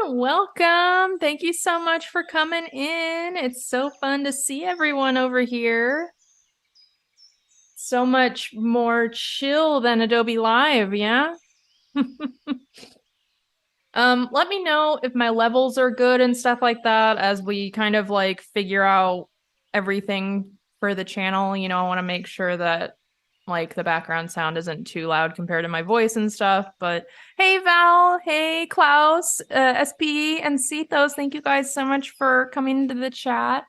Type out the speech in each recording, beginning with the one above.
Welcome. Thank you so much for coming in. It's so fun to see everyone over here. So much more chill than Adobe Live, yeah? Let me know if my levels are good and stuff like that as we kind of like figure out everything for the channel. I want to make sure that like the background sound isn't too loud compared to my voice and stuff. But hey, Val, hey, Klaus, SP, and Cetos, thank you guys so much for coming into the chat.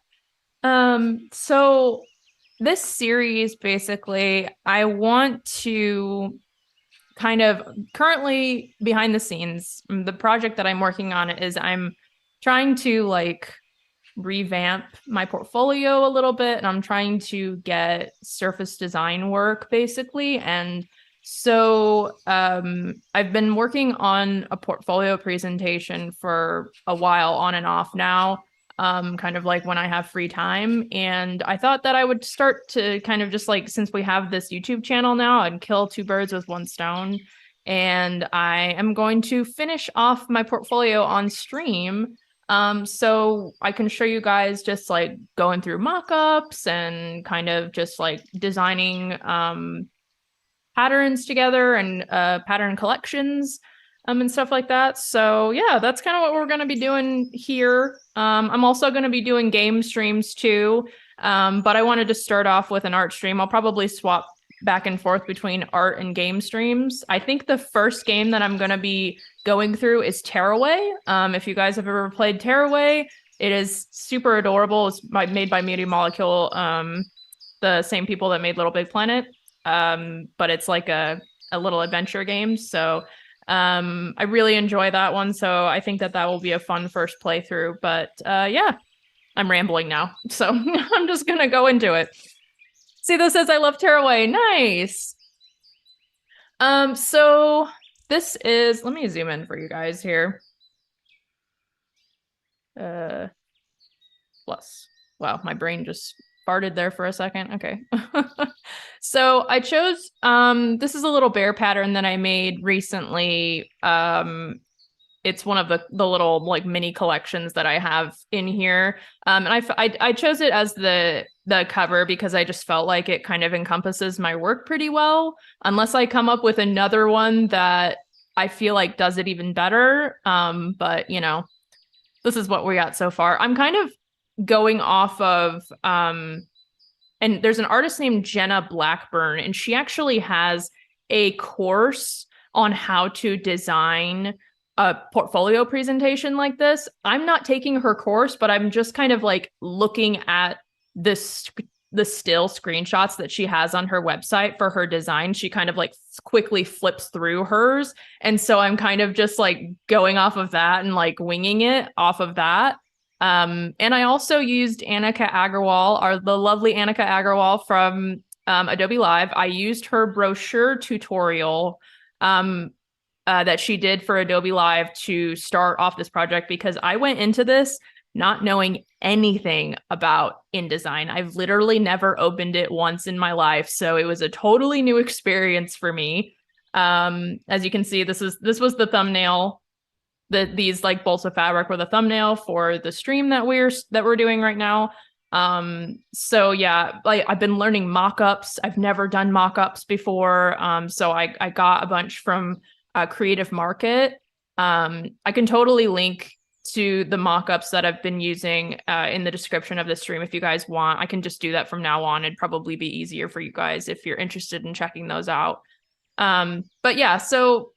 So this series, basically, I want to kind of currently behind the scenes, the project that I'm working on is I'm trying to like revamp my portfolio a little bit, and I'm trying to get surface design work basically. And so I've been working on a portfolio presentation for a while on and off now, kind of like when I have free time. And I thought that I would start to kind of just like, since we have this YouTube channel now, I'd kill two birds with one stone. And I am going to finish off my portfolio on stream, so I can show you guys just like going through mock-ups and kind of just like designing patterns together and pattern collections and stuff like that. So yeah, that's kind of what we're going to be doing here. I'm also going to be doing game streams too, but I wanted to start off with an art stream. I'll probably swap back and forth between art and game streams. I think the first game that I'm going to be going through is Tearaway. If you guys have ever played Tearaway, it is super adorable. It's made by Media Molecule, the same people that made Little Big Planet. But it's like a little adventure game. So I really enjoy that one. So I think that will be a fun first playthrough. But yeah, I'm rambling now. So I'm just going to go into it. Cedo says, I love Tearaway. Nice. So this is, let me zoom in for you guys here. Plus, wow, my brain just farted there for a second. Okay. So I chose, this is a little bear pattern that I made recently. It's one of the little like mini collections that I have in here. And I chose it as the cover because I just felt like it kind of encompasses my work pretty well, unless I come up with another one that I feel like does it even better. But this is what we got so far. I'm kind of going off of, and there's an artist named Jenna Blackburn, and she actually has a course on how to design a portfolio presentation like this. I'm not taking her course, but I'm just kind of like looking at the still screenshots that she has on her website for her design. She kind of like quickly flips through hers. And so I'm kind of just like going off of that and like winging it off of that. And I also used Annika Agarwal, the lovely Annika Agarwal from Adobe Live. I used her brochure tutorial that she did for Adobe Live to start off this project, because I went into this not knowing anything about InDesign. I've literally never opened it once in my life, so it was a totally new experience for me. As you can see, this was the thumbnail. These like bolts of fabric were the thumbnail for the stream that we're doing right now. So yeah, like I've been learning mock-ups. I've never done mock-ups before. So I got a bunch from Creative Market. I can totally link to the mock-ups that I've been using in the description of the stream if you guys want. I can just do that from now on. It'd probably be easier for you guys if you're interested in checking those out. But yeah, so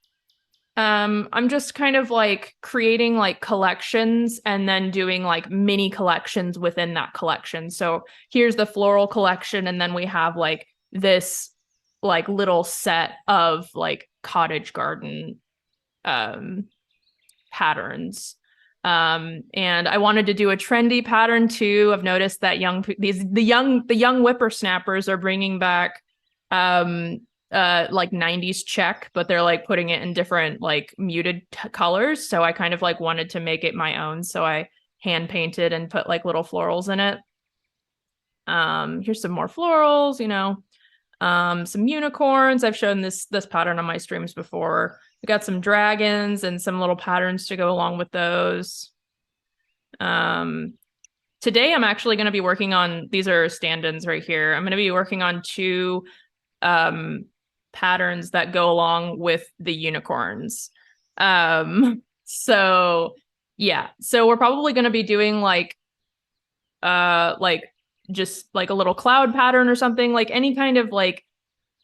I'm just kind of like creating like collections and then doing like mini collections within that collection. So here's the floral collection, and then we have like this like little set of like cottage garden patterns. And I wanted to do a trendy pattern too. I've noticed that the young whippersnappers are bringing back like 90s check, but they're like putting it in different like muted colors. So I kind of like wanted to make it my own. So I hand painted and put like little florals in it. Here's some more florals, some unicorns. I've shown this pattern on my streams before. We got some dragons and some little patterns to go along with those. Today I'm actually going to be working on, these are stand-ins right here. I'm going to be working on two patterns that go along with the unicorns. So yeah, so we're probably going to be doing like just like a little cloud pattern or something, like any kind of like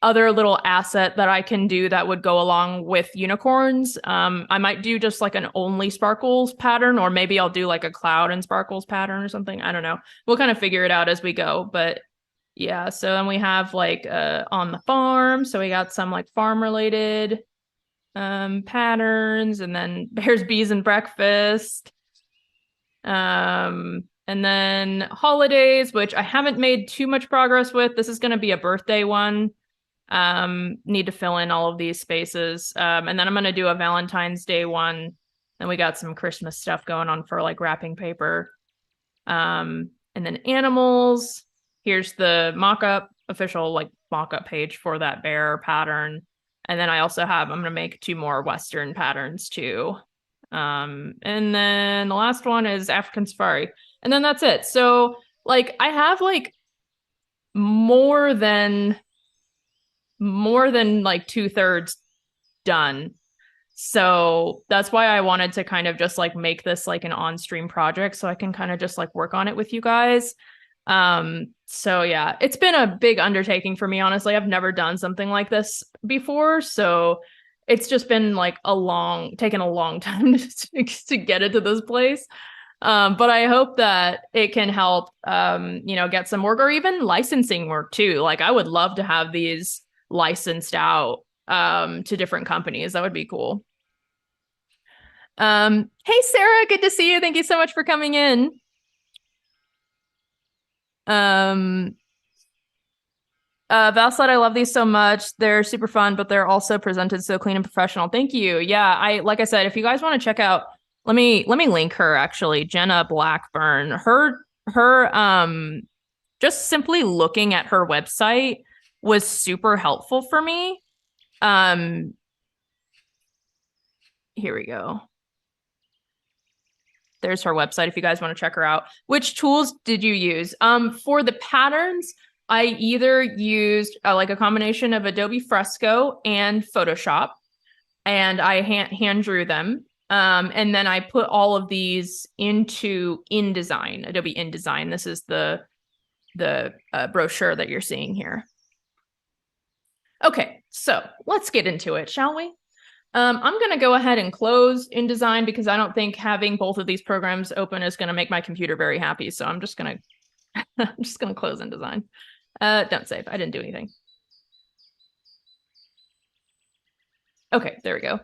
other little asset that I can do that would go along with unicorns. I might do just like an only sparkles pattern, or maybe I'll do like a cloud and sparkles pattern or something. I don't know. We'll kind of figure it out as we go. But yeah, so then we have like on the farm. So we got some like farm related patterns, and then bears, bees, and breakfast. And then holidays, which I haven't made too much progress with. This is going to be a birthday one. Need to fill in all of these spaces. And then I'm going to do a Valentine's Day one. And we got some Christmas stuff going on for like wrapping paper. And then animals. Here's the mock-up, official like mock-up page for that bear pattern. And then I also have, I'm going to make two more Western patterns too. And then the last one is African Safari. And then that's it. So like I have like more than like 2/3 done. So that's why I wanted to kind of just like make this like an on-stream project so I can kind of just like work on it with you guys. So yeah, it's been a big undertaking for me, honestly. I've never done something like this before, so it's just been like taken a long time to get it to this place. But I hope that it can help, get some work or even licensing work too. Like I would love to have these licensed out to different companies. That would be cool. Hey Sarah, good to see you. Thank you so much for coming in. Val said, I love these so much. They're super fun, but they're also presented so clean and professional. Thank you. Yeah, like I said, if you guys want to check out, let me link her actually, Jenna Blackburn. Her just simply looking at her website was super helpful for me. Here we go. There's her website if you guys want to check her out. Which tools did you use? For the patterns, I either used like a combination of Adobe Fresco and Photoshop, and I hand drew them. And then I put all of these into InDesign, Adobe InDesign. This is the brochure that you're seeing here. Okay, so let's get into it, shall we? I'm going to go ahead and close InDesign because I don't think having both of these programs open is going to make my computer very happy. So I'm just going to close InDesign. Don't save. I didn't do anything. Okay, there we go.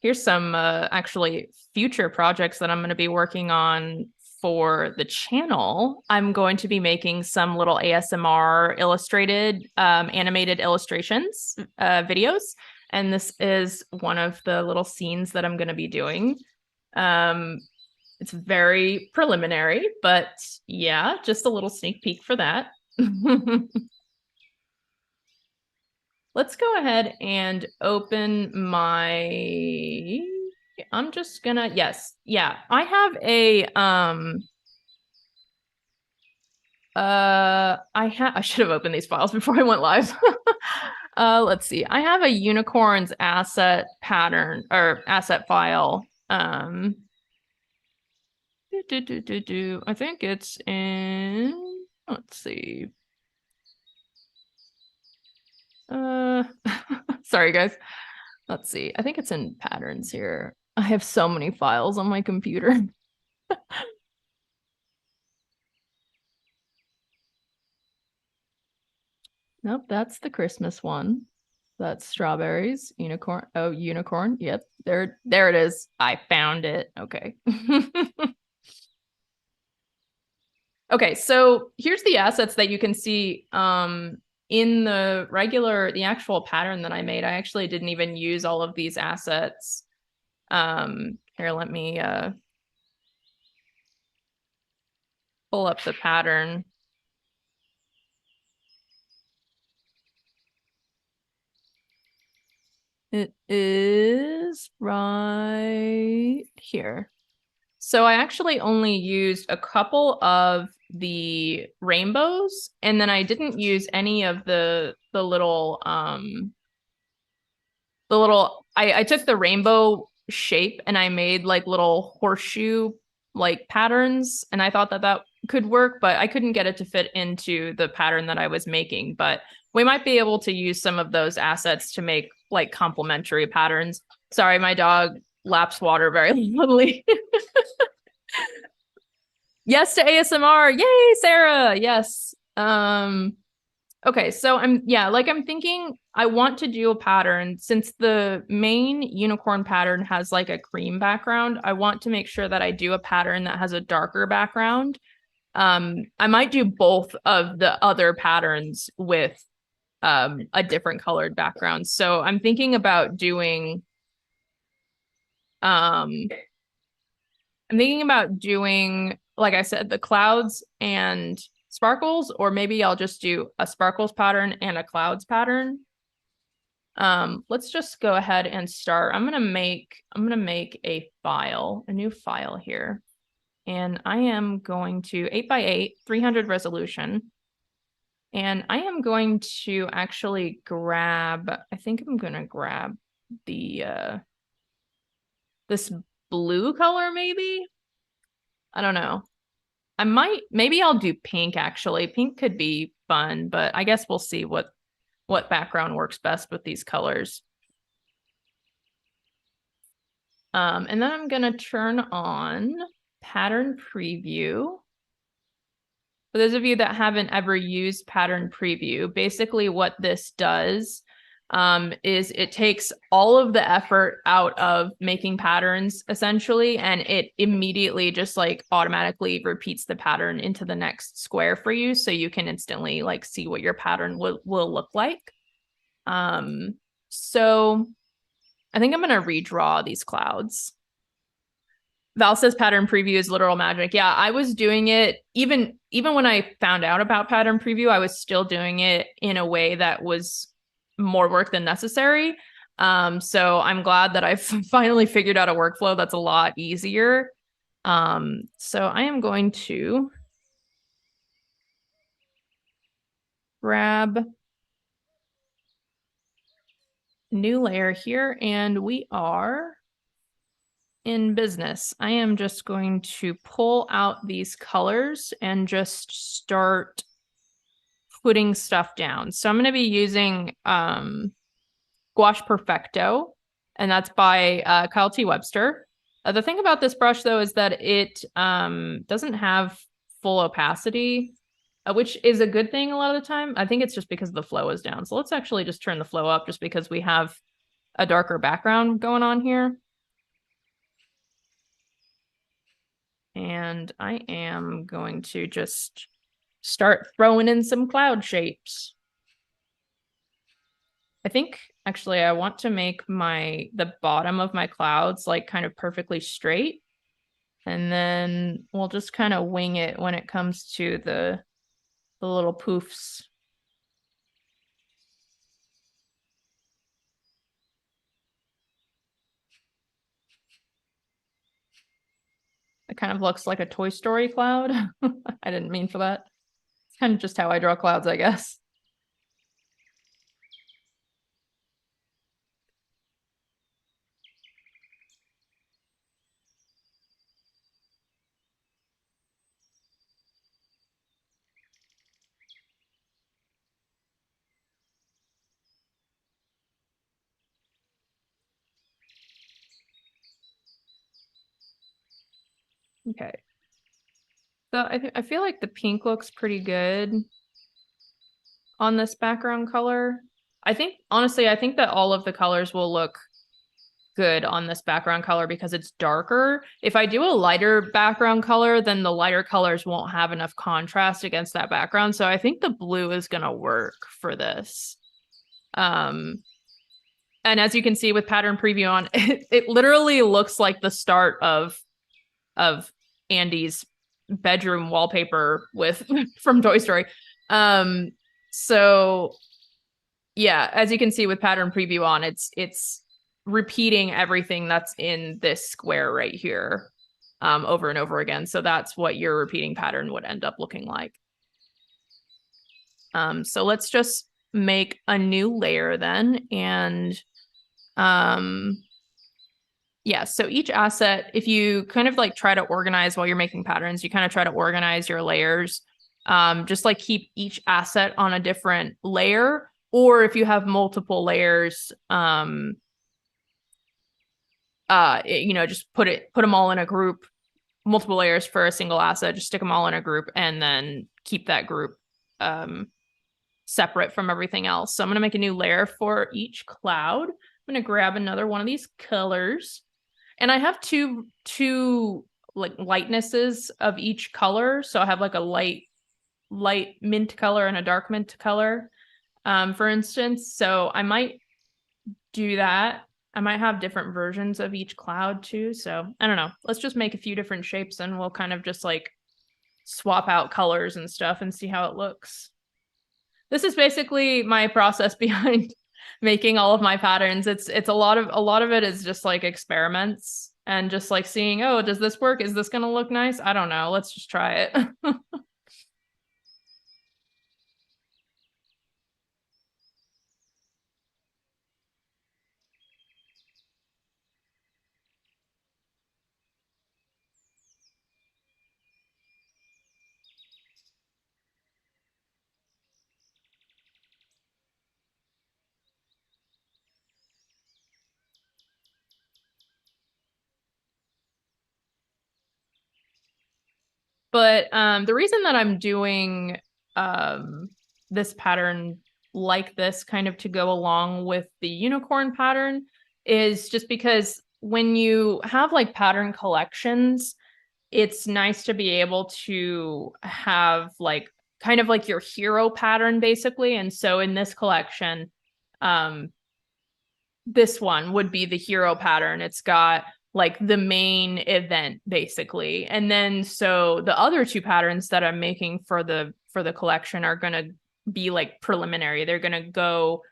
Here's some actually future projects that I'm going to be working on for the channel. I'm going to be making some little ASMR illustrated, animated illustrations, videos. And this is one of the little scenes that I'm going to be doing. It's very preliminary, but yeah, just a little sneak peek for that. Let's go ahead and open my, I'm just gonna, yes, yeah, I have a, I should have opened these files before I went live. Let's see, I have a unicorns asset pattern or asset file. I think it's in, let's see. Sorry guys. Let's see. I think it's in patterns here. I have so many files on my computer. Nope, that's the Christmas one. That's strawberries, unicorn. Oh, unicorn. Yep. There it is. I found it. Okay. Okay, so here's the assets that you can see in the actual pattern that I made. I actually didn't even use all of these assets. Here, let me pull up the pattern. It is right here. So I actually only used a couple of the rainbows, and then I didn't use any of the little I took the rainbow shape and I made like little horseshoe like patterns, and I thought that that could work, but I couldn't get it to fit into the pattern that I was making. But we might be able to use some of those assets to make like complementary patterns. Sorry, my dog laps water very loudly. Yes to ASMR. Yay, Sarah. Yes. Okay, so I'm thinking I want to do a pattern since the main unicorn pattern has like a cream background. I want to make sure that I do a pattern that has a darker background. I might do both of the other patterns with a different colored background. So I'm thinking about doing like I said, the clouds and sparkles, or maybe I'll just do a sparkles pattern and a clouds pattern. Let's just go ahead and start. I'm gonna make a new file here. And I am going to 8x8, 300 resolution. And I am going to actually grab, I think I'm gonna grab the this blue color, maybe? I don't know. Maybe I'll do pink actually. Pink could be fun, but I guess we'll see what background works best with these colors. And then I'm gonna turn on pattern preview. For those of you that haven't ever used pattern preview, basically what this does is it takes all of the effort out of making patterns essentially, and it immediately just like automatically repeats the pattern into the next square for you, so you can instantly like see what your pattern will look like. So I think I'm gonna redraw these clouds. Val says pattern preview is literal magic. Yeah, I was doing it even when I found out about pattern preview, I was still doing it in a way that was more work than necessary. So I'm glad that I've finally figured out a workflow that's a lot easier. So I am going to grab new layer here, and we are in business. I am just going to pull out these colors and just start putting stuff down. So I'm going to be using Gouache Perfecto, and that's by Kyle T. Webster. The thing about this brush, though, is that it doesn't have full opacity, which is a good thing a lot of the time. I think it's just because the flow is down. So let's actually just turn the flow up just because we have a darker background going on here. And I am going to just start throwing in some cloud shapes. I think actually I want to make the bottom of my clouds like kind of perfectly straight. And then we'll just kind of wing it when it comes to the little poofs. It kind of looks like a Toy Story cloud. I didn't mean for that. It's kind of just how I draw clouds, I guess. Okay. So I feel like the pink looks pretty good on this background color. Honestly, I think that all of the colors will look good on this background color because it's darker. If I do a lighter background color, then the lighter colors won't have enough contrast against that background. So I think the blue is gonna work for this. And as you can see with pattern preview on, it literally looks like the start of Andy's bedroom wallpaper with from Toy Story. So yeah, as you can see with pattern preview on, it's repeating everything that's in this square right here over and over again. So that's what your repeating pattern would end up looking like. So let's just make a new layer then. And yeah, so each asset, if you kind of like try to organize while you're making patterns, you kind of try to organize your layers. Just like keep each asset on a different layer, or if you have multiple layers, just put them all in a group, multiple layers for a single asset, just stick them all in a group and then keep that group separate from everything else. So I'm going to make a new layer for each cloud. I'm going to grab another one of these colors. And I have two like lightnesses of each color. So I have like a light mint color and a dark mint color, for instance. So I might do that. I might have different versions of each cloud too. So I don't know. Let's just make a few different shapes and we'll kind of just like swap out colors and stuff and see how it looks. This is basically my process behind making all of my patterns. It's a lot of it is just like experiments and just like seeing, oh, does this work? Is this gonna look nice? I don't know. Let's just try it. But the reason that I'm doing this pattern like this kind of to go along with the unicorn pattern is just because when you have like pattern collections, it's nice to be able to have like kind of like your hero pattern basically. And so in this collection, um, this one would be the hero pattern. It's got like the main event basically. And then so the other two patterns that I'm making for the collection are going to be like preliminary. They're going to go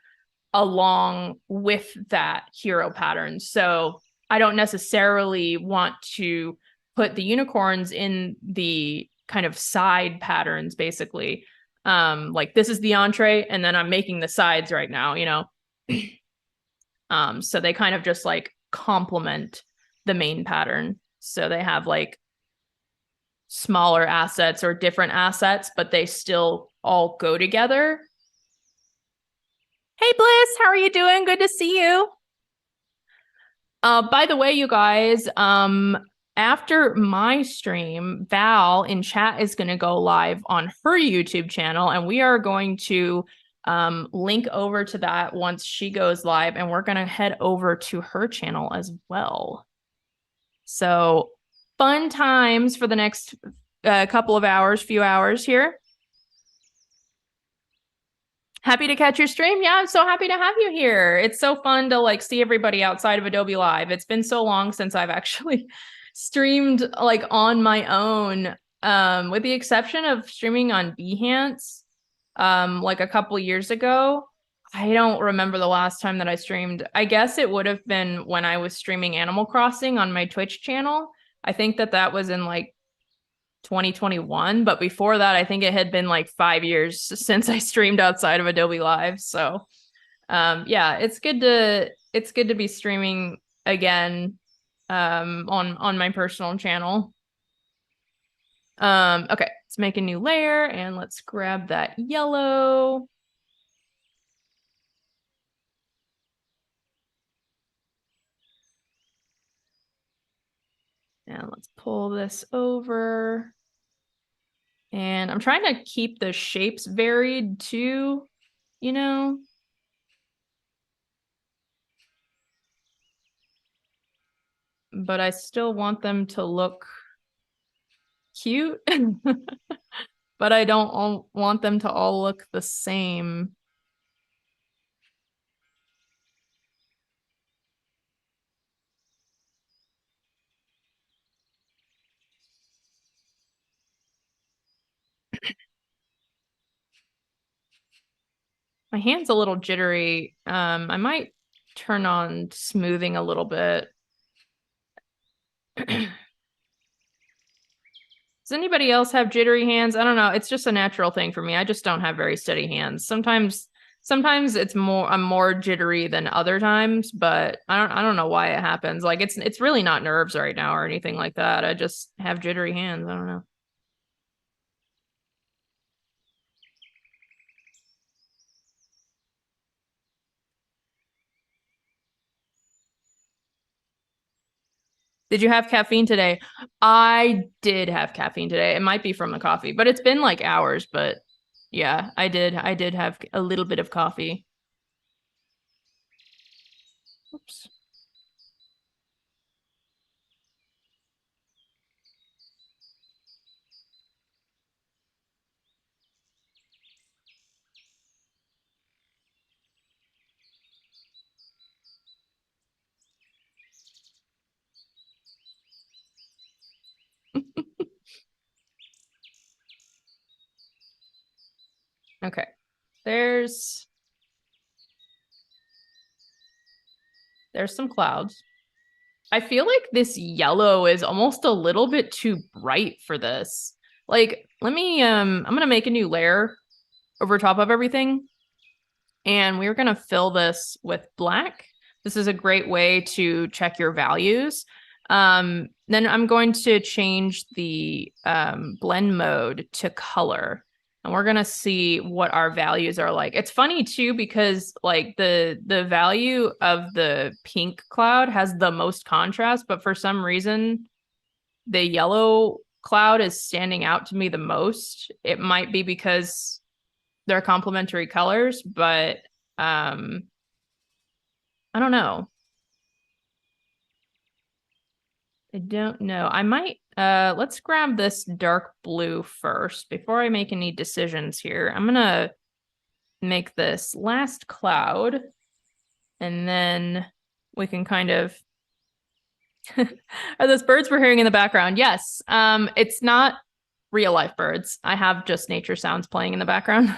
along with that hero pattern. So I don't necessarily want to put the unicorns in the kind of side patterns basically. Like this is the entree and then I'm making the sides right now, you know. So they kind of just like complement the main pattern. So they have like smaller assets or different assets, but they still all go together. Hey Bliss, how are you doing? Good to see you. By the way, you guys, after my stream, Val in chat is going to go live on her YouTube channel, and we are going to link over to that once she goes live, and we're going to head over to her channel as well. So fun times for the next couple of hours, few hours here. Happy to catch your stream. Yeah, I'm so happy to have you here. It's so fun to like see everybody outside of Adobe Live. It's been so long since I've actually streamed like on my own, with the exception of streaming on Behance, like a couple years ago. I don't remember the last time that I streamed. I guess it would have been when I was streaming Animal Crossing on my Twitch channel. I think that was in like 2021, but before that I think it had been like 5 years since I streamed outside of Adobe Live. So yeah, it's good to be streaming again on my personal channel. Okay, let's make a new layer and let's grab that yellow. And let's pull this over. And I'm trying to keep the shapes varied too, you know. But I still want them to look cute. But I don't want them to all look the same. My hand's a little jittery. I might turn on smoothing a little bit. Does anybody else have jittery hands? I don't know. It's just a natural thing for me. I just don't have very steady hands. Sometimes I'm more jittery than other times, but I don't know why it happens. Like it's really not nerves right now or anything like that. I just have jittery hands. I don't know. Did you have caffeine today? I did have caffeine today. It might be from the coffee, but it's been like hours, but yeah, I did. I did have a little bit of coffee. Oops. Okay. There's some clouds. I feel like this yellow is almost a little bit too bright for this. Like, let me I'm going to make a new layer over top of everything, and we're going to fill this with black. This is a great way to check your values. Then I'm going to change the blend mode to color, and we're going to see what our values are like. It's funny too, because like the value of the pink cloud has the most contrast, but for some reason the yellow cloud is standing out to me the most. It might be because they're complementary colors, but I don't know. I don't know. I might let's grab this dark blue first before I make any decisions here. I'm gonna make this last cloud, and then we can kind of are those birds we're hearing in the background? Yes. It's not real life birds. I have just nature sounds playing in the background.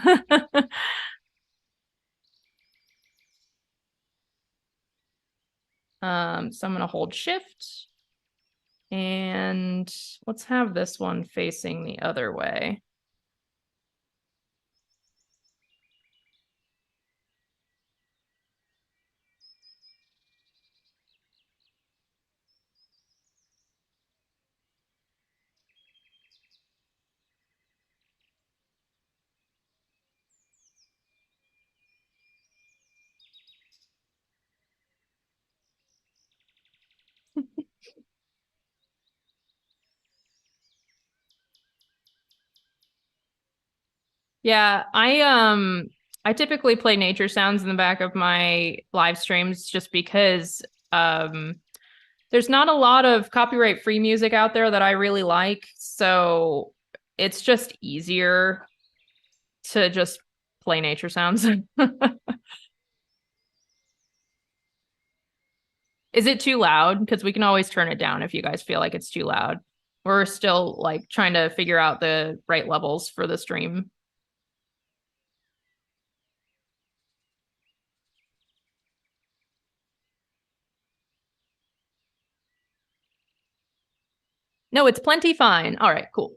So I'm gonna hold shift, and let's have this one facing the other way. Yeah, I typically play nature sounds in the back of my live streams just because there's not a lot of copyright free music out there that I really like, so it's just easier to just play nature sounds. Is it too loud? Because we can always turn it down if you guys feel like it's too loud. We're still like trying to figure out the right levels for the stream. No, it's plenty fine. All right, cool.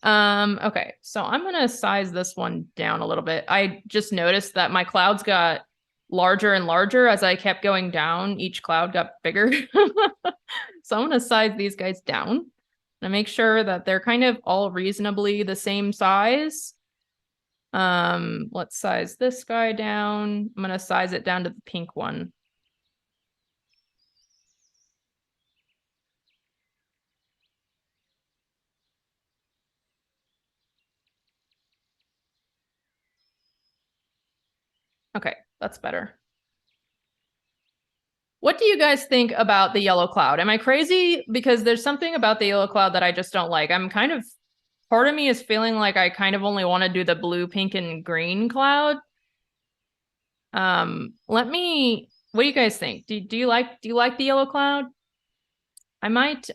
Okay, so I'm gonna size this one down a little bit. I just noticed that my clouds got larger and larger as I kept going down. Each cloud got bigger. So I'm gonna size these guys down and make sure that they're kind of all reasonably the same size. Let's size this guy down. I'm gonna size it down to the pink one. Okay, that's better. What do you guys think about the yellow cloud? Am I crazy? Because there's something about the yellow cloud that I just don't like. I'm kind of, part of me is feeling like I kind of only want to do the blue, pink, and green cloud. What do you guys think? Do you like the yellow cloud? I might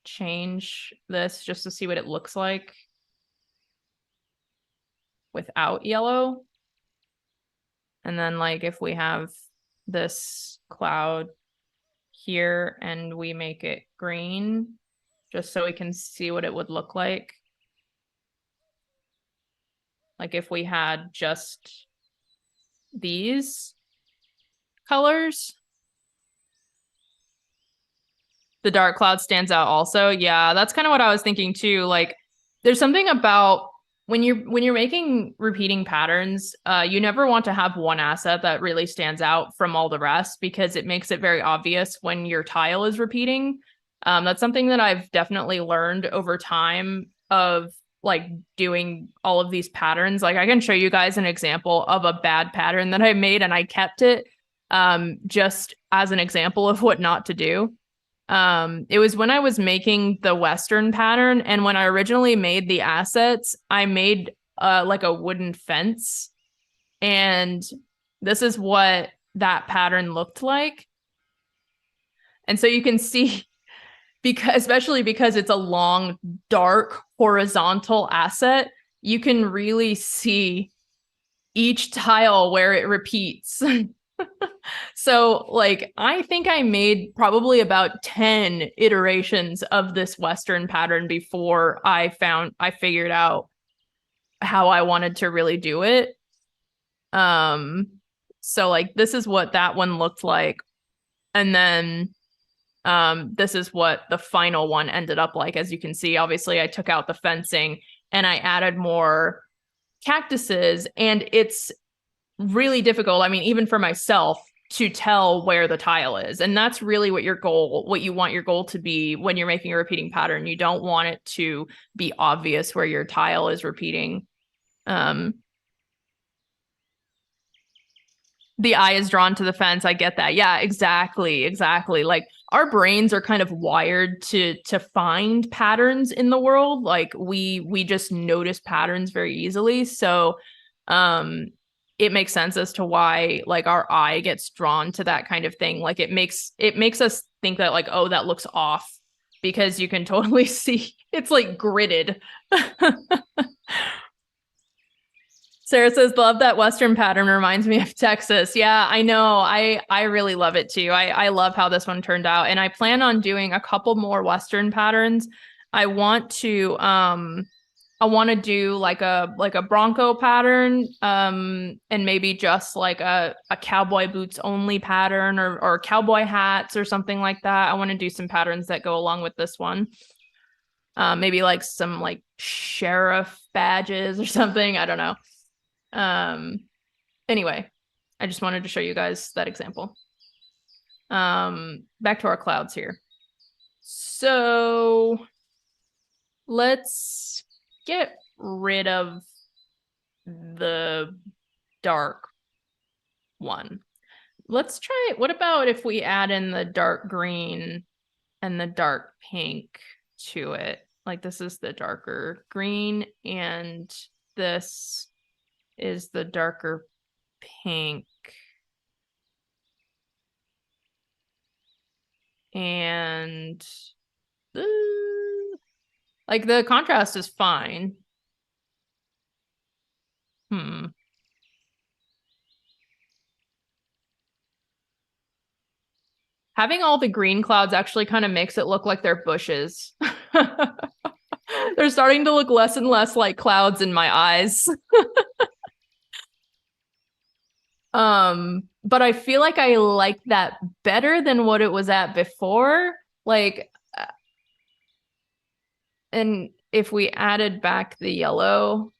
change this just to see what it looks like without yellow. And then like if we have this cloud here and we make it green, just so we can see what it would look like. Like if we had just these colors. The dark cloud stands out also. Yeah, that's kind of what I was thinking too. Like there's something about when you're making repeating patterns, you never want to have one asset that really stands out from all the rest because it makes it very obvious when your tile is repeating. That's something that I've definitely learned over time of like doing all of these patterns. Like I can show you guys an example of a bad pattern that I made and I kept it just as an example of what not to do. It was when I was making the Western pattern, and when I originally made the assets, I made like a wooden fence, and this is what that pattern looked like. And so you can see, because especially because it's a long, dark, horizontal asset, you can really see each tile where it repeats. So like I think I made probably about 10 iterations of this Western pattern before I figured out how I wanted to really do it. So like this is what that one looked like. And then this is what the final one ended up like. As you can see, obviously I took out the fencing and I added more cactuses, and it's really difficult. I mean, even for myself to tell where the tile is. And that's really what you want your goal to be when you're making a repeating pattern. You don't want it to be obvious where your tile is repeating. The eye is drawn to the fence. I get that. Yeah, exactly. Exactly. Like our brains are kind of wired to find patterns in the world. Like we just notice patterns very easily. So um it makes sense as to why like our eye gets drawn to that kind of thing. Like it makes us think that like, oh, that looks off, because you can totally see it's like gridded. Sarah says, love that Western pattern, reminds me of Texas. Yeah, I know. I really love it too. I love how this one turned out. And I plan on doing a couple more Western patterns. I want to do like a Bronco pattern, and maybe just like a cowboy boots only pattern, or cowboy hats or something like that. I want to do some patterns that go along with this one. Maybe like some like sheriff badges or something. I don't know. Anyway, I just wanted to show you guys that example. Back to our clouds here. So let's get rid of the dark one. Let's try, what about if we add in the dark green and the dark pink to it? Like this is the darker green and this is the darker pink. And like the contrast is fine. Having all the green clouds actually kind of makes it look like they're bushes. They're starting to look less and less like clouds in my eyes. But I feel like I like that better than what it was at before. Like, and if we added back the yellow,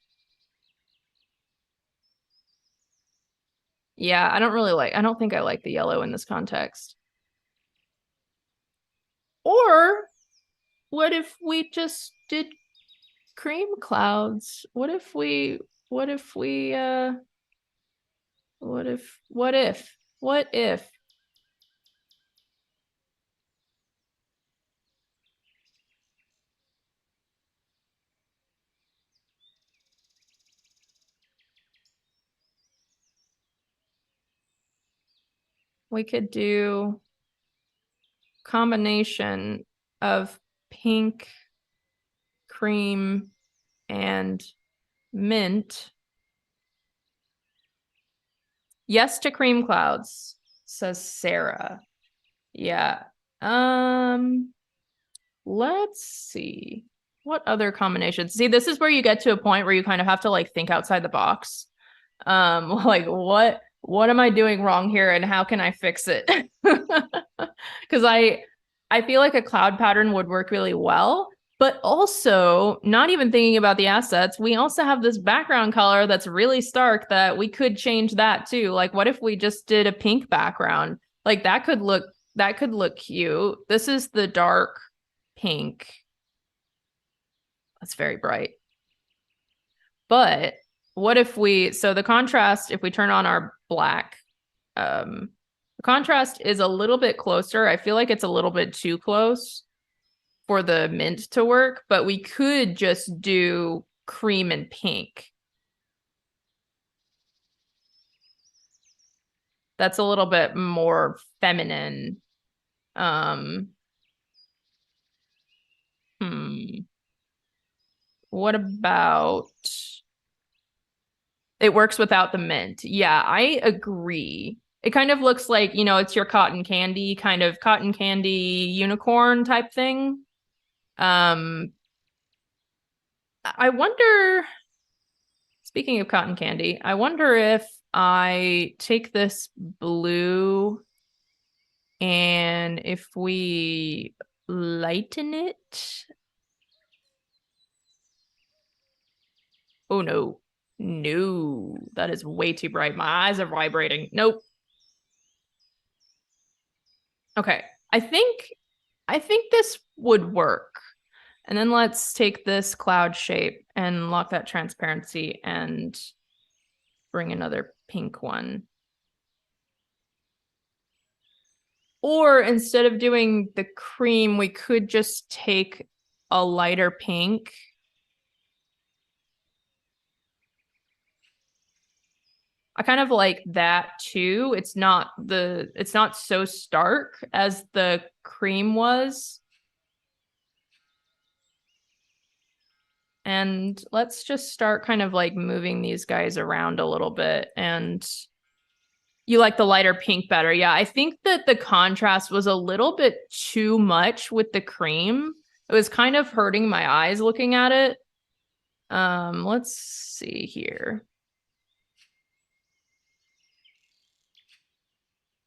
yeah, I don't think I like the yellow in this context. Or what if we just did cream clouds? What if we what if we could do combination of pink, cream, and mint. Yes to cream clouds, says Sarah. Yeah. Let's see. What other combinations? See, this is where you get to a point where you kind of have to like think outside the box. Like what am I doing wrong here and how can I fix it? Because I feel like a cloud pattern would work really well, but also not even thinking about the assets, we also have this background color that's really stark that we could change that too. Like what if we just did a pink background? Like that could look cute. This is the dark pink. That's very bright. But what if so the contrast, if we turn on our black, the contrast is a little bit closer. I feel like it's a little bit too close for the mint to work, but we could just do cream and pink. That's a little bit more feminine. What about it works without the mint? Yeah, I agree. It kind of looks like, it's your cotton candy, kind of cotton candy unicorn type thing. I wonder, speaking of cotton candy, I wonder if I take this blue and if we lighten it. Oh no. No, that is way too bright. My eyes are vibrating. Nope. Okay. I think this would work. And then let's take this cloud shape and lock that transparency and bring another pink one. Or instead of doing the cream, we could just take a lighter pink. I kind of like that too. It's not so stark as the cream was. And let's just start kind of like moving these guys around a little bit. And you like the lighter pink better. Yeah, I think that the contrast was a little bit too much with the cream. It was kind of hurting my eyes looking at it. Let's see here.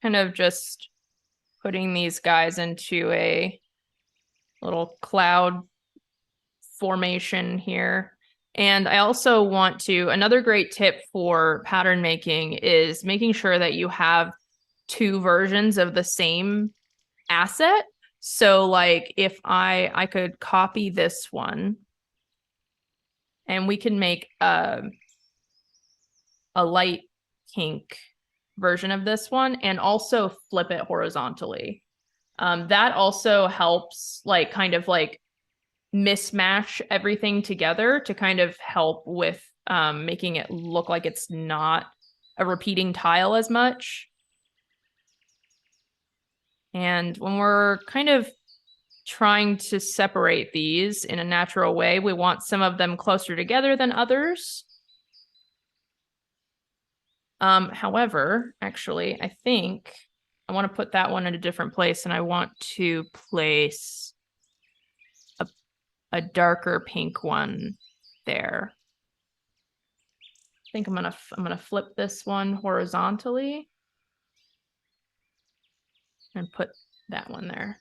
Kind of just putting these guys into a little cloud formation here. And I also want to, another great tip for pattern making is making sure that you have two versions of the same asset. So like if I could copy this one and we can make a light pink version of this one and also flip it horizontally. That also helps like kind of like mismatch everything together to kind of help with making it look like it's not a repeating tile as much. And when we're kind of trying to separate these in a natural way, we want some of them closer together than others. However, actually, I think I want to put that one in a different place and I want to place a darker pink one there. I think I'm gonna flip this one horizontally and put that one there.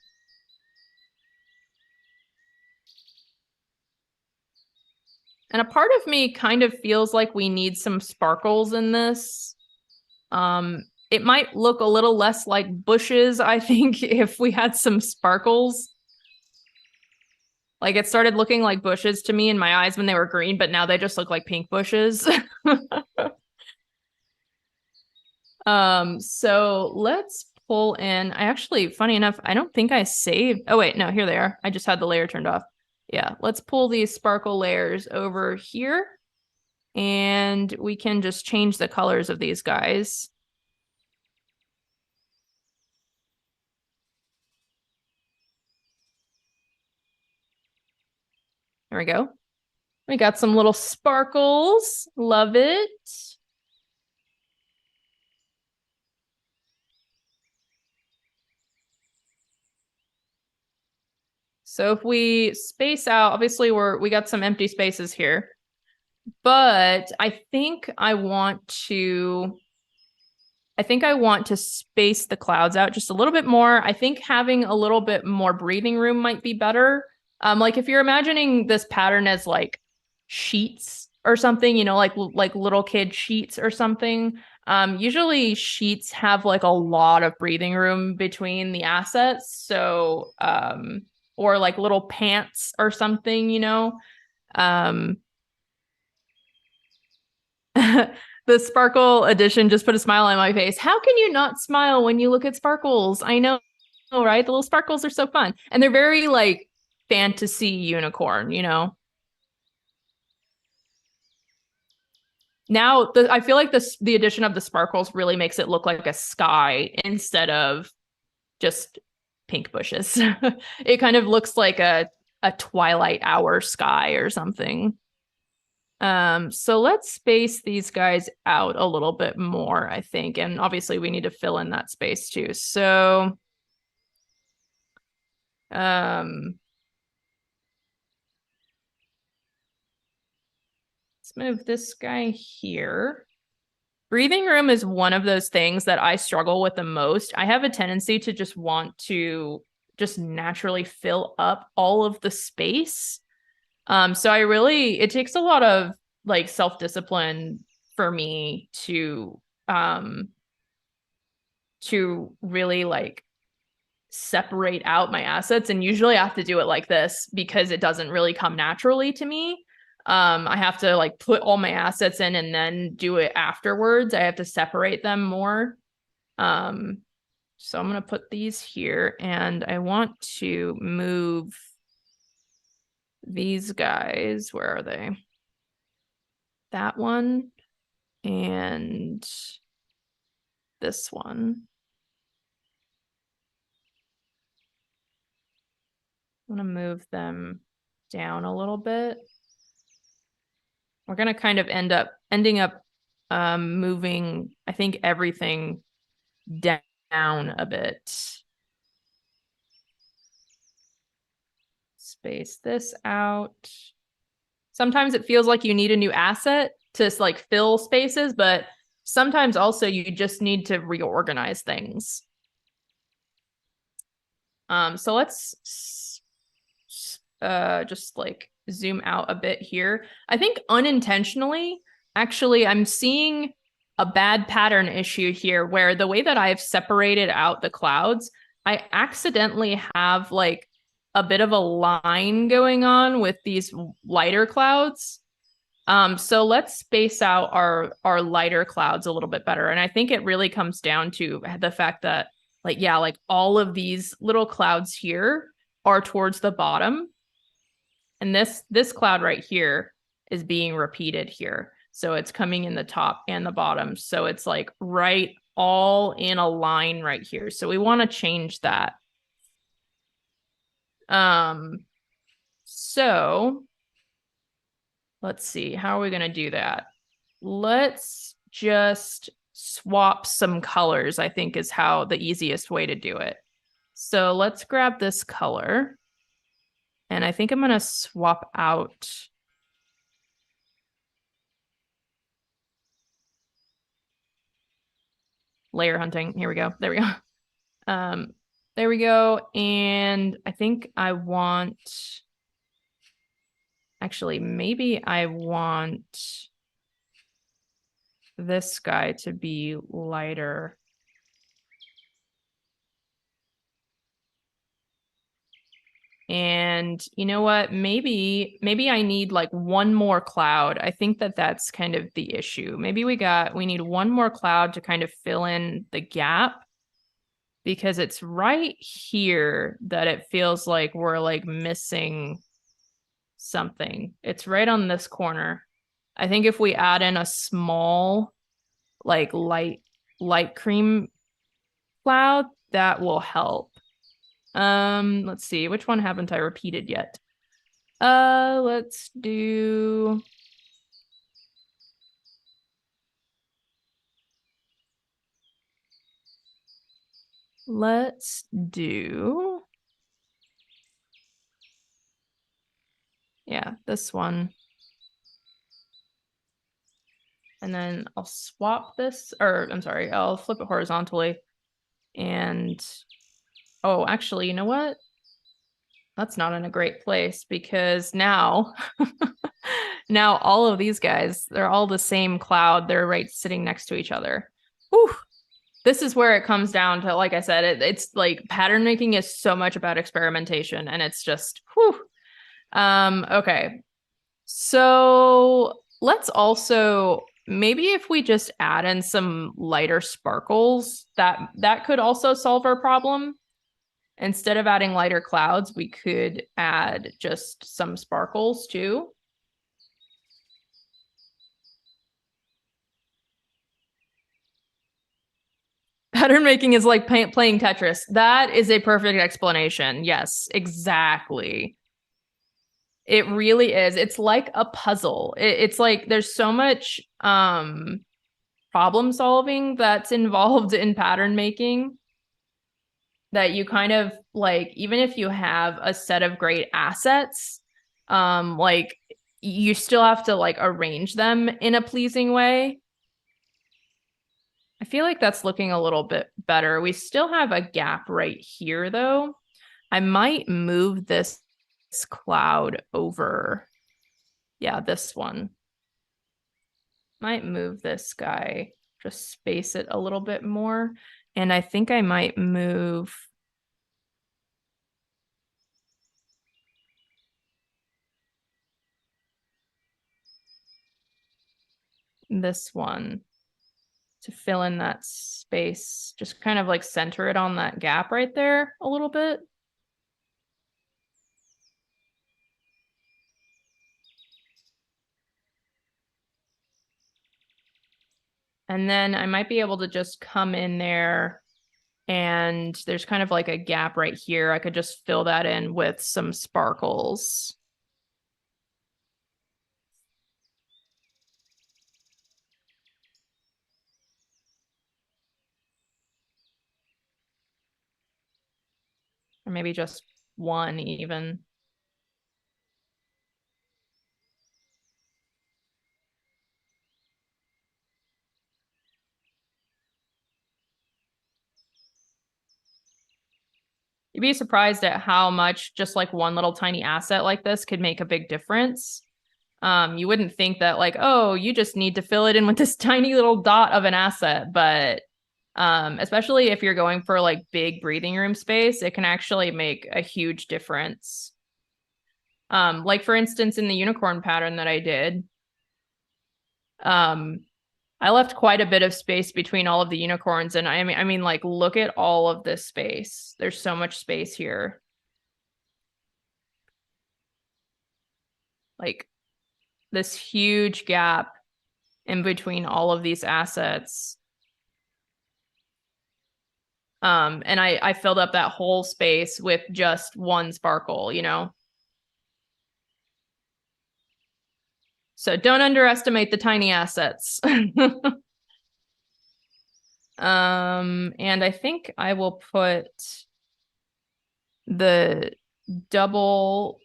And a part of me kind of feels like we need some sparkles in this. It might look a little less like bushes, I think, if we had some sparkles. Like it started looking like bushes to me in my eyes when they were green, but now they just look like pink bushes. So let's pull in. I actually, funny enough, I don't think I saved. Oh wait, no, here they are. I just had the layer turned off. Yeah, let's pull these sparkle layers over here and we can just change the colors of these guys. There we go. We got some little sparkles. Love it. So if we space out, obviously we got some empty spaces here, but I think I want to space the clouds out just a little bit more. I think having a little bit more breathing room might be better. Like if you're imagining this pattern as like sheets or something, you know, like little kid sheets or something. Usually sheets have like a lot of breathing room between the assets. So, or like little pants or something, you know. Um, the sparkle edition just put a smile on my face. How can you not smile when you look at sparkles? I know, right? The little sparkles are so fun. And they're very like fantasy unicorn, you know? Now, I feel like the addition of the sparkles really makes it look like a sky instead of just pink bushes. It kind of looks like a twilight hour sky or something. So let's space these guys out a little bit more, I think. And obviously we need to fill in that space too. So let's move this guy here. Breathing room is one of those things that I struggle with the most. I have a tendency to just want to just naturally fill up all of the space. So it takes a lot of like self-discipline for me to really like separate out my assets. And usually I have to do it like this because it doesn't really come naturally to me. I have to like put all my assets in and then do it afterwards. I have to separate them more. Um, so I'm going to put these here and I want to move these guys. Where are they? That one and this one. I'm going to move them down a little bit. We're going to kind of ending up moving, I think, everything down a bit. Space this out. Sometimes it feels like you need a new asset to like fill spaces, but sometimes also you just need to reorganize things. So let's just like zoom out a bit here. I think unintentionally, actually, I'm seeing a bad pattern issue here where the way that I've separated out the clouds, I accidentally have like a bit of a line going on with these lighter clouds. So let's space out our lighter clouds a little bit better. And I think it really comes down to the fact that like, yeah, like all of these little clouds here are towards the bottom. And this cloud right here is being repeated here. So it's coming in the top and the bottom. So it's like right all in a line right here. So we want to change that. So let's see, how are we going to do that? Let's just swap some colors, I think is how the easiest way to do it. So let's grab this color. And I think I'm going to swap out layer hunting. Here we go. There we go. There we go. And I think I want, actually, maybe I want this guy to be lighter. And you know what? Maybe I need like one more cloud. I think that's kind of the issue. Maybe we need one more cloud to kind of fill in the gap because it's right here that it feels like we're like missing something. It's right on this corner. I think if we add in a small like light cream cloud, that will help. Let's see, which one haven't I repeated yet? Let's do let's do this one. And then I'll swap this, or I'm sorry, I'll flip it horizontally. And, oh, actually, you know what? That's not in a great place because now, now all of these guys, they're all the same cloud. They're right sitting next to each other. Whew. This is where it comes down to, like I said, it's like pattern making is so much about experimentation, and it's just, whew. Okay. So let's also, maybe if we just add in some lighter sparkles, that could also solve our problem. Instead of adding lighter clouds, we could add just some sparkles too. Pattern making is like playing Tetris. That is a perfect explanation. Yes, exactly. It really is. It's like a puzzle. It's like there's so much problem solving that's involved in pattern making that you kind of like, even if you have a set of great assets, like you still have to like arrange them in a pleasing way. I feel like that's looking a little bit better. We still have a gap right here though. I might move this cloud over. Yeah, this one. Might move this guy, just space it a little bit more. And I think I might move this one to fill in that space, just kind of like center it on that gap right there a little bit. And then I might be able to just come in there and there's kind of like a gap right here. I could just fill that in with some sparkles. Or maybe just one even. You'd be surprised at how much just like one little tiny asset like this could make a big difference. You wouldn't think that like, oh, you just need to fill it in with this tiny little dot of an asset, but especially if you're going for like big breathing room space, it can actually make a huge difference. Like for instance, in the unicorn pattern that I did, I left quite a bit of space between all of the unicorns, and I mean, like, look at all of this space. There's so much space here. Like this huge gap in between all of these assets. And I filled up that whole space with just one sparkle, you know? So don't underestimate the tiny assets. And I think I will put the double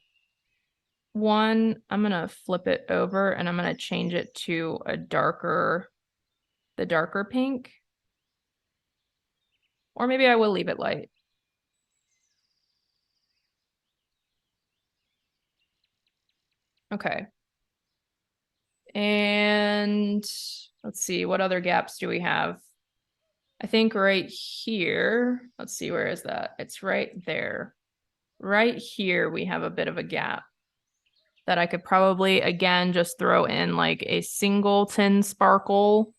one. I'm gonna flip it over and I'm gonna change it to a darker, the darker pink. Or maybe I will leave it light. Okay. And let's see, what other gaps do we have? I think right here, let's see, where is that? It's right there. Right here, we have a bit of a gap that I could probably, again, just throw in like a singleton sparkle.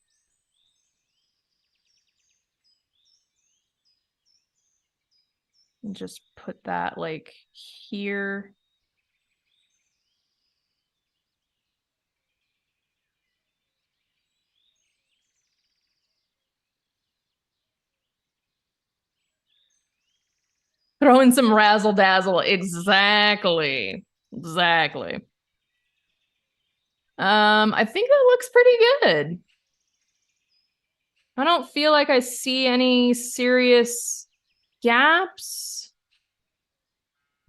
And just put that like here. Throw in some razzle dazzle. Exactly. Exactly. I think that looks pretty good. I don't feel like I see any serious gaps.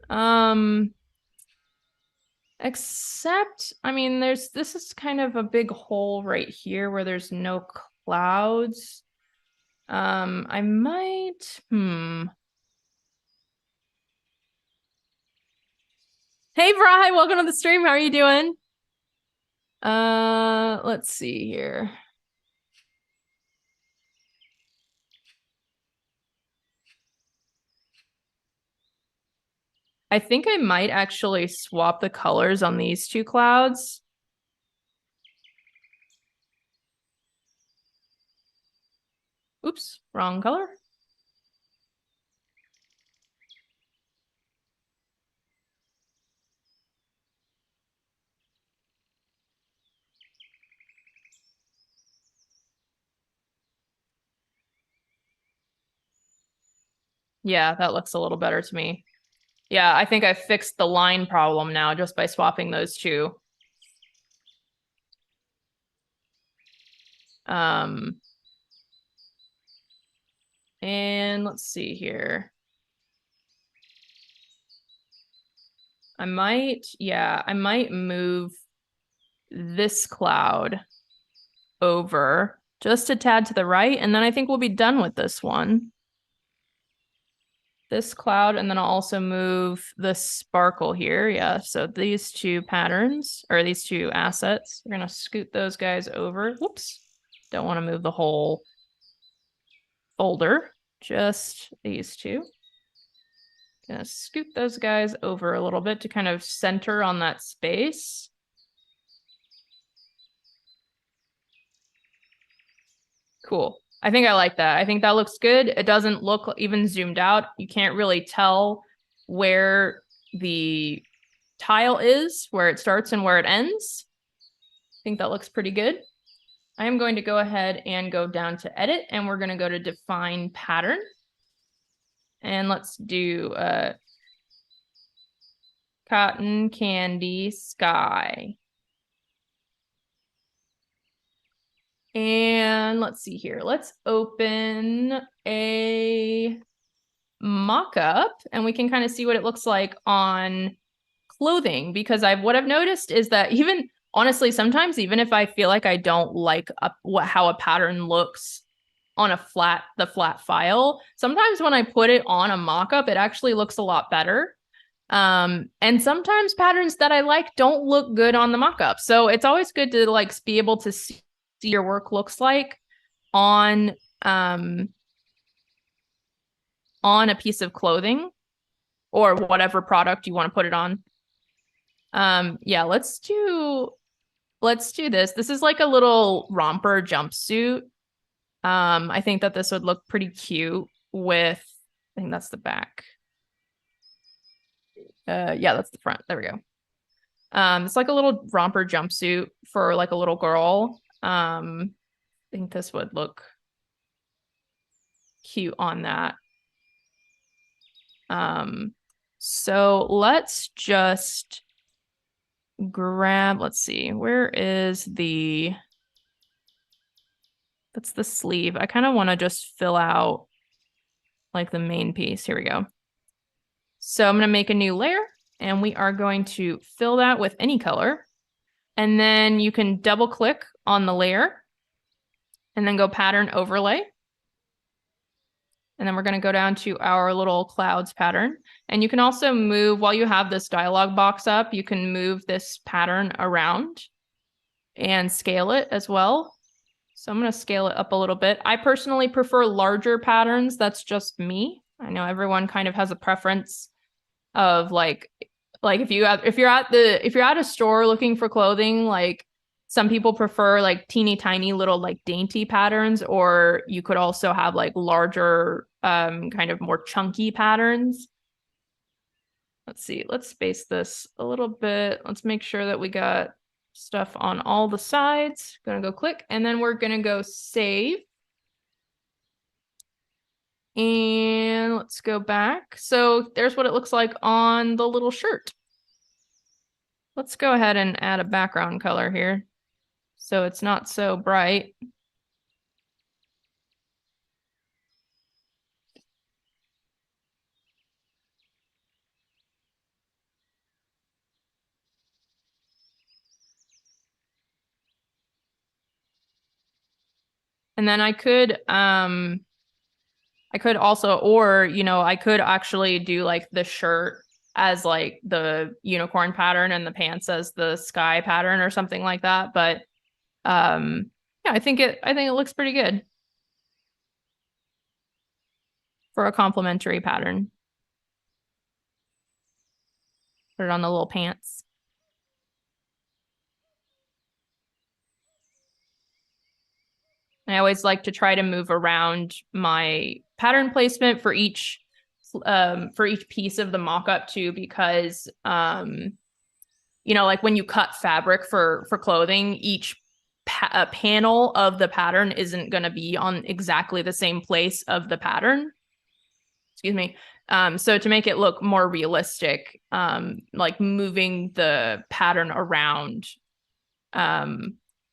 Um, Except, I mean, this is kind of a big hole right here where there's no clouds. I might, Hey, Bri, welcome to the stream. How are you doing? Let's see here. I think I might actually swap the colors on these two clouds. Oops, wrong color. Yeah, that looks a little better to me. Yeah, I think I fixed the line problem now just by swapping those two. And let's see here. I might move this cloud over just a tad to the right, and then I think we'll be done with this one. This cloud, and then I'll also move the sparkle here. Yeah, so these two patterns, or these two assets, we're gonna scoot those guys over. Whoops, don't want to move the whole folder, just these two. Gonna scoot those guys over a little bit to kind of center on that space. Cool. I think I like that. I think that looks good. It doesn't look even zoomed out. You can't really tell where the tile is, where it starts and where it ends. I think that looks pretty good. I am going to go ahead and go down to edit, and we're going to go to define pattern. And let's do cotton candy sky. And let's see here. Let's open a mock-up and we can kind of see what it looks like on clothing, because what I've noticed is that even honestly, sometimes even if I feel like I don't like how a pattern looks on the flat file, sometimes when I put it on a mock-up, it actually looks a lot better. And sometimes patterns that I like don't look good on the mock-up. So it's always good to like be able to see your work looks like on a piece of clothing or whatever product you want to put it on. Yeah, let's do this. This is like a little romper jumpsuit. I think that this would look pretty cute with, I think that's the back. Yeah, that's the front. There we go. It's like a little romper jumpsuit for like a little girl. I think this would look cute on that. So let's just grab, let's see, where is that's the sleeve. I kind of want to just fill out like the main piece. Here we go. So I'm going to make a new layer and we are going to fill that with any color. And then you can double click on the layer and then go pattern overlay. And then we're going to go down to our little clouds pattern. And you can also move, while you have this dialog box up, you can move this pattern around and scale it as well. So I'm going to scale it up a little bit. I personally prefer larger patterns. That's just me. I know everyone kind of has a preference of like if you're at a store looking for clothing, like some people prefer like teeny tiny little like dainty patterns, or you could also have like larger kind of more chunky patterns. Let's see, let's space this a little bit. Let's make sure that we got stuff on all the sides. Gonna go click, and then we're gonna go save. And let's go back. So there's what it looks like on the little shirt. Let's go ahead and add a background color here so it's not so bright. And then I could also, or, you know, I could actually do like the shirt as like the unicorn pattern and the pants as the sky pattern or something like that. But yeah, I think it looks pretty good for a complementary pattern. Put it on the little pants. I always like to try to move around my pattern placement for each piece of the mock-up too, because you know, like when you cut fabric for clothing, each panel of the pattern isn't going to be on exactly the same place of the pattern. Excuse me. So to make it look more realistic, like moving the pattern around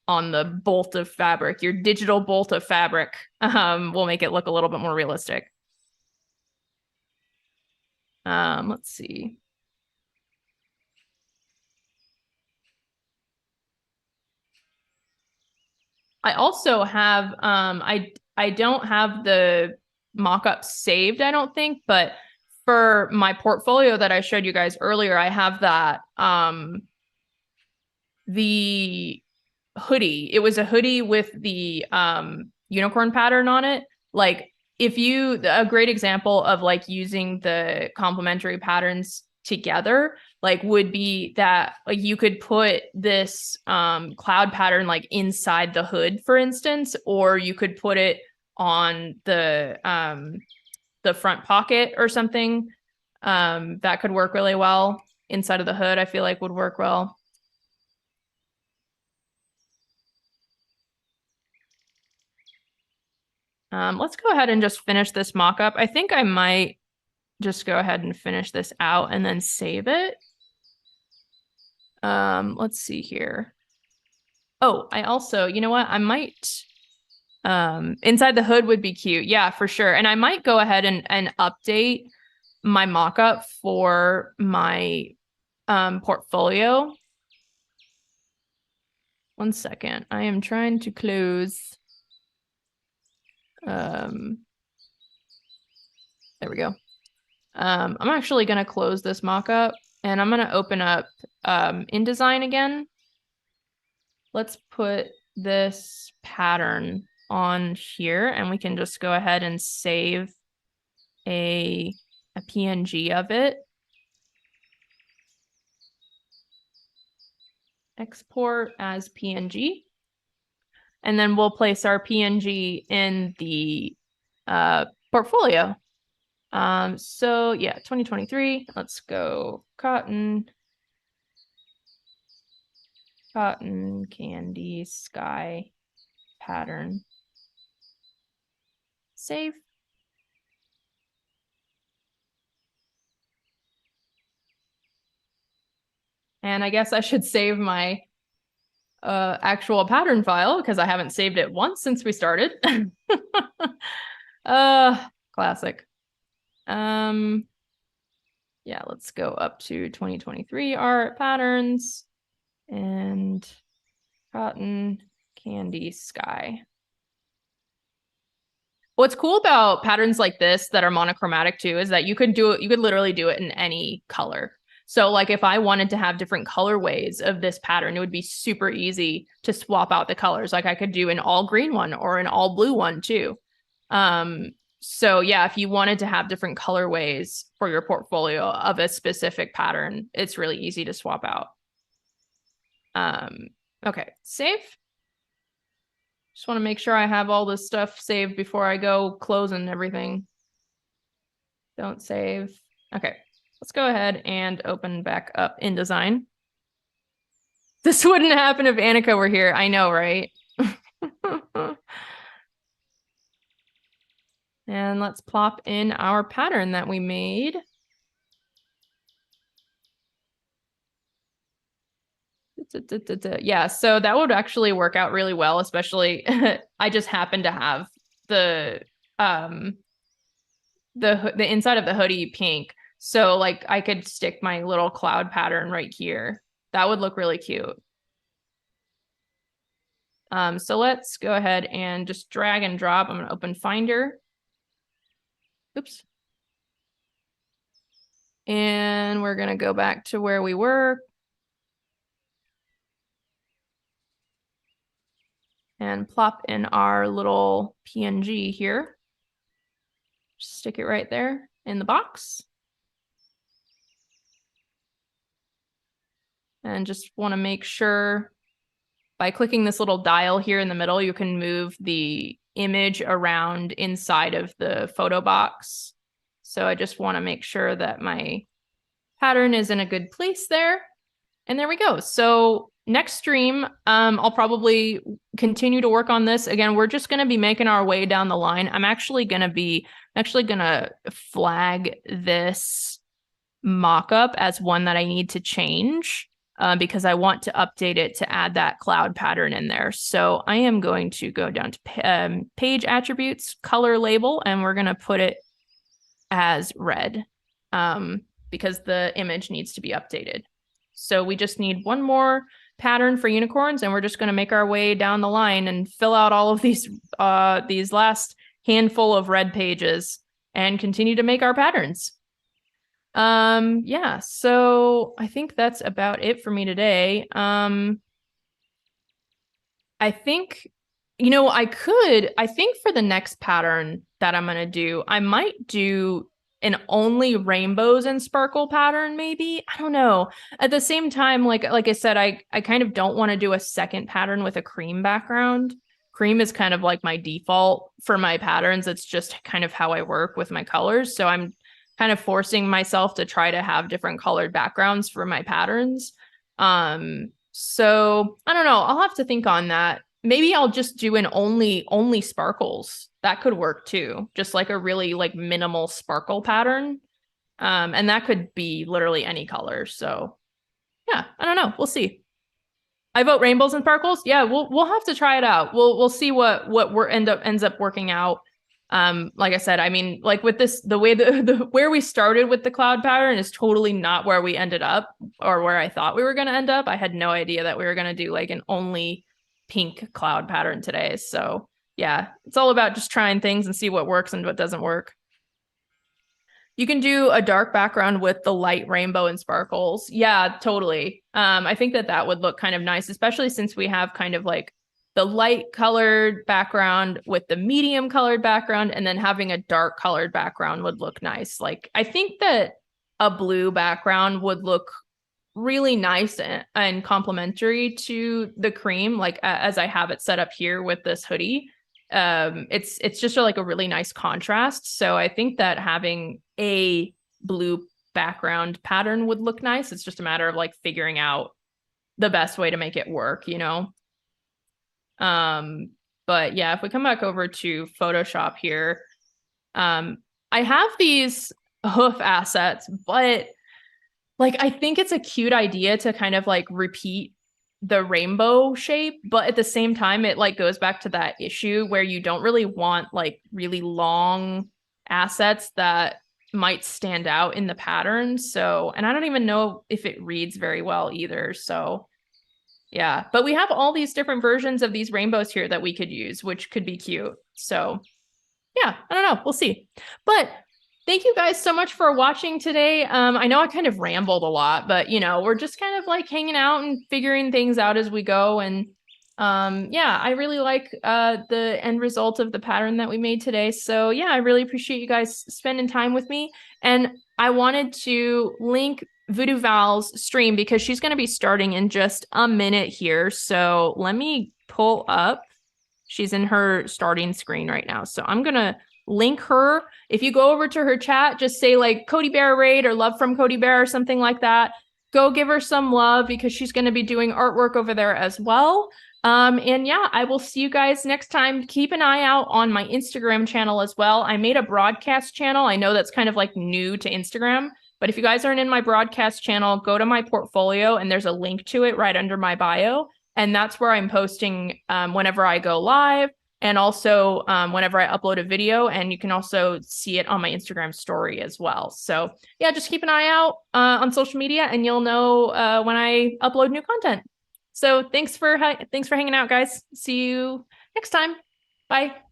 on the bolt of fabric, your digital bolt of fabric, will make it look a little bit more realistic. Let's see. I also have I don't have the mock-up saved, I don't think, but for my portfolio that I showed you guys earlier, I have that the hoodie. It was a hoodie with the unicorn pattern on it. Like a great example of like using the complementary patterns together, like would be that like you could put this cloud pattern like inside the hood, for instance, or you could put it on the front pocket or something. That could work really well. Inside of the hood, I feel like would work well. Let's go ahead and just finish this mock-up. I think I might just go ahead and finish this out and then save it. Let's see here. Oh, I also, you know what? I might, inside the hood would be cute. Yeah, for sure. And I might go ahead and update my mock-up for my portfolio. One second. I am trying to close. There we go. I'm actually going to close this mock-up and I'm going to open up InDesign again. Let's put this pattern on here and we can just go ahead and save a PNG of it. Export as PNG. And then we'll place our PNG in the portfolio. So yeah, 2023, let's go cotton candy sky pattern. Save. And I guess I should save my actual pattern file because I haven't saved it once since we started. Classic. Yeah, let's go up to 2023 art patterns and cotton candy sky. What's cool about patterns like this that are monochromatic too is that you could literally do it in any color. So like if I wanted to have different colorways of this pattern, it would be super easy to swap out the colors. Like I could do an all green one or an all blue one too. So yeah, if you wanted to have different colorways for your portfolio of a specific pattern, it's really easy to swap out. Okay, save. Just want to make sure I have all this stuff saved before I go closing everything. Don't save. Okay, let's go ahead and open back up InDesign. This wouldn't happen if Annika were here. I know, right? And let's plop in our pattern that we made. Yeah, so that would actually work out really well, especially I just happen to have the inside of the hoodie pink. So like I could stick my little cloud pattern right here. That would look really cute. So let's go ahead and just drag and drop. I'm going to open Finder. Oops. And we're going to go back to where we were. And plop in our little PNG here. Just stick it right there in the box. And just want to make sure by clicking this little dial here in the middle, you can move the image around inside of the photo box. So I just want to make sure that my pattern is in a good place there. And there we go. So next stream, I'll probably continue to work on this. Again, we're just going to be making our way down the line. I'm actually going to flag this mock-up as one that I need to change because I want to update it to add that cloud pattern in there. So I am going to go down to page attributes, color label, and we're going to put it as red because the image needs to be updated. So we just need one more pattern for unicorns, and we're just going to make our way down the line and fill out all of these last handful of red pages and continue to make our patterns. Yeah, so I think that's about it for me today. I think, I think for the next pattern that I'm going to do, I might do an only rainbows and sparkle pattern, maybe. I don't know. At the same time, like I said, I kind of don't want to do a second pattern with a cream background. Cream is kind of like my default for my patterns. It's just kind of how I work with my colors. So I'm kind of forcing myself to try to have different colored backgrounds for my patterns. So I don't know. I'll have to think on that. Maybe I'll just do an only sparkles. That could work too. Just like a really like minimal sparkle pattern. And that could be literally any color. So yeah, I don't know. We'll see. I vote rainbows and sparkles. Yeah, we'll have to try it out. We'll see what ends up working out. Like I said, I mean, like with this, the way the where we started with the cloud pattern is totally not where we ended up or where I thought we were going to end up. I had no idea that we were going to do like an only pink cloud pattern today. So yeah, it's all about just trying things and see what works and what doesn't work. You can do a dark background with the light rainbow and sparkles. Yeah, totally. I think that would look kind of nice, especially since we have kind of like the light colored background with the medium colored background, and then having a dark colored background would look nice. Like, I think that a blue background would look really nice and complementary to the cream, like as I have it set up here with this hoodie. It's just like a really nice contrast. So I think that having a blue background pattern would look nice. It's just a matter of like figuring out the best way to make it work, you know? But yeah, if we come back over to Photoshop here, I have these hoof assets, but like, I think it's a cute idea to kind of like repeat the rainbow shape, but at the same time, it like goes back to that issue where you don't really want like really long assets that might stand out in the pattern. So, and I don't even know if it reads very well either. So yeah, but we have all these different versions of these rainbows here that we could use, which could be cute. So yeah, I don't know. We'll see. But thank you guys so much for watching today. I know I kind of rambled a lot, but you know, we're just kind of like hanging out and figuring things out as we go. And yeah, I really like the end result of the pattern that we made today. So yeah, I really appreciate you guys spending time with me. And I wanted to link Voodoo Val's stream because she's going to be starting in just a minute here. So let me pull up. She's in her starting screen right now. So I'm going to link her. If you go over to her chat, just say like Codi Bear Raid or love from Codi Bear or something like that. Go give her some love because she's going to be doing artwork over there as well. And yeah, I will see you guys next time. Keep an eye out on my Instagram channel as well. I made a broadcast channel. I know that's kind of like new to Instagram, but if you guys aren't in my broadcast channel, go to my portfolio and there's a link to it right under my bio. And that's where I'm posting whenever I go live and also whenever I upload a video. And you can also see it on my Instagram story as well. So yeah, just keep an eye out on social media and you'll know when I upload new content. So thanks for hanging out, guys. See you next time. Bye.